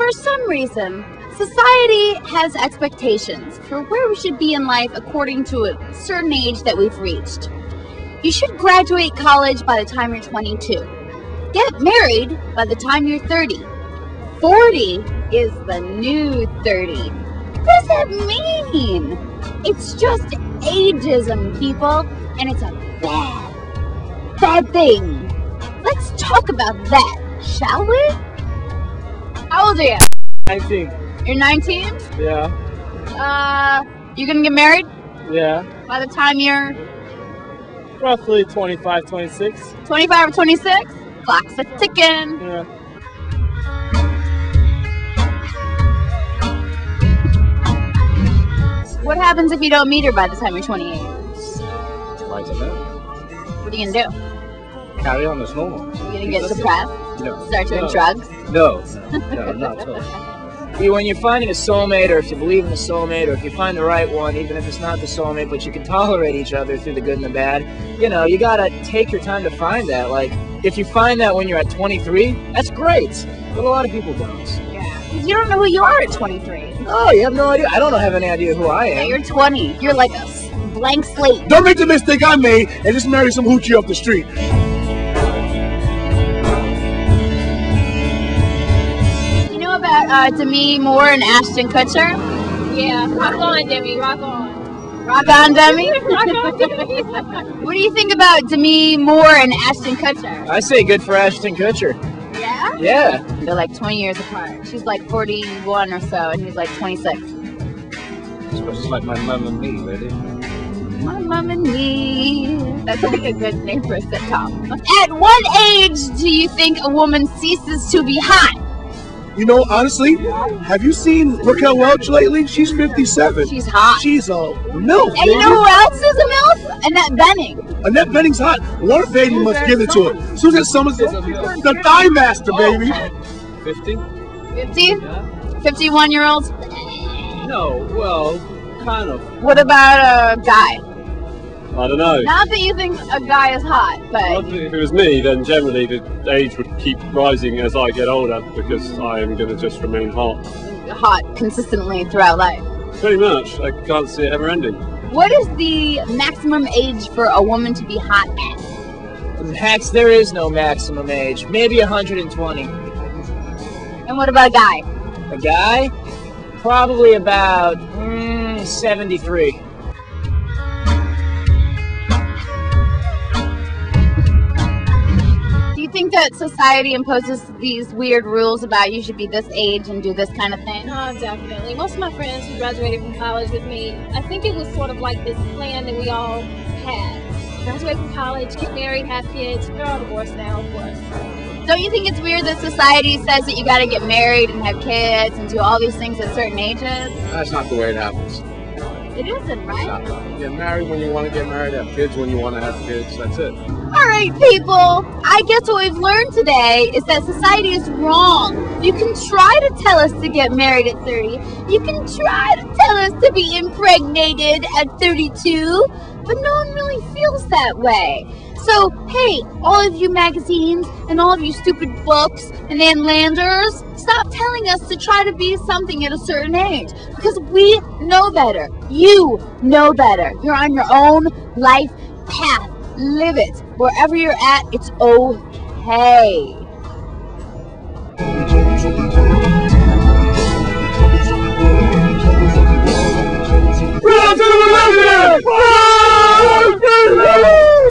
For some reason, society has expectations for where we should be in life according to a certain age that we've reached. You should graduate college by the time you're 22. Get married by the time you're 30. 40 is the new 30. What does that mean? It's just ageism, people, and it's a bad thing. Let's talk about that, shall we? How old are you? 19. You're 19? Yeah. You gonna get married? Yeah. By the time you're Roughly 25, 26. 25 or 26? Clock's a ticking. Yeah. What happens if you don't meet her by the time you're 28? I don't know. What are you gonna do? Carry on as normal. You gonna get depressed? No. Start doing drugs? No, not at all. When you're finding a soulmate, or if you believe in a soulmate, or if you find the right one, even if it's not the soulmate, but you can tolerate each other through the good and the bad, you know, you gotta take your time to find that. Like, if you find that when you're at 23, that's great. But a lot of people don't. Yeah. Because you don't know who you are at 23. Oh, you have no idea. I don't have any idea who I Yeah, am. you're 20. You're like a blank slate. Don't make the mistake I made and just marry some hoochie off the street. You know about Demi Moore and Ashton Kutcher? Yeah, rock on, Demi, rock on. Rock on, Demi? Rock on, Demi. What do you think about Demi Moore and Ashton Kutcher? I say good for Ashton Kutcher. Yeah? Yeah. They're like 20 years apart. She's like 41 or so, and he's like 26. It's like my mum and me, really. My mom and me. That's like a good name for a sitcom. At what age do you think a woman ceases to be hot? You know, honestly, have you seen Raquel Welch lately? She's 57. She's hot. She's a MILF, And you know who else is a MILF? Annette Bening. Annette Bening's hot. Warren Beatty must give it to her. Susan Summers, the Thigh Master, baby. 50? 50? 51-year-olds? No, well, kind of. What about a guy? I don't know. Not that you think a guy is hot, but If it was me, then generally the age would keep rising as I get older because I am going to just remain hot. hot consistently throughout life. Pretty much. I can't see it ever ending. What is the maximum age for a woman to be hot at? Max, there is no maximum age. Maybe 120. And what about a guy? A guy? Probably about 73. Do you think that society imposes these weird rules about you should be this age and do this kind of thing? No, definitely. Most of my friends who graduated from college with me, I think it was sort of like this plan that we all had. Graduate from college, get married, have kids. They're all divorced now, of course. Don't you think it's weird that society says that you gotta get married and have kids and do all these things at certain ages? That's not the way it happens. It isn't, right? You get married when you want to get married, have kids when you want to have kids, that's it. Alright, people, I guess what we've learned today is that society is wrong. You can try to tell us to get married at 30. You can try to tell us to be impregnated at 32, but no one really feels that way. So, hey, all of you magazines and all of you stupid books and Ann Landers, stop telling us to try to be something at a certain age. Because we know better. You know better. You're on your own life path. Live it. Wherever you're at, it's okay.